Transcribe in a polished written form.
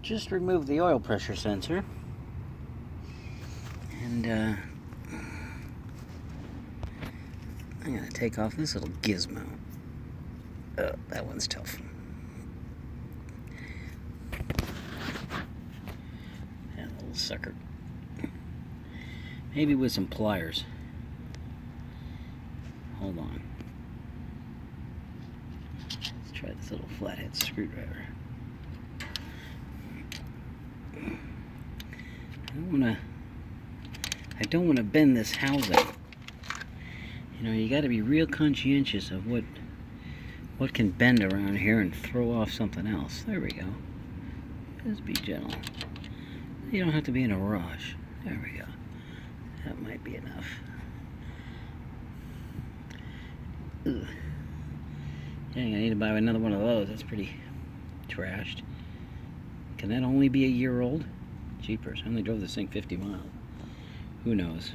just removed the oil pressure sensor, and I'm going to take off this little gizmo. Oh, that one's tough. That little sucker. Maybe with some pliers. Hold on. Let's try this little flathead screwdriver. I don't want to bend this housing. You know, you got to be real conscientious of what can bend around here and throw off something else. There we go. Just be gentle. You don't have to be in a rush. There we go. That might be enough. Ugh. Yeah, I need to buy another one of those. That's pretty trashed. Can that only be a year old? Jeepers, I only drove this thing 50 miles. Who knows?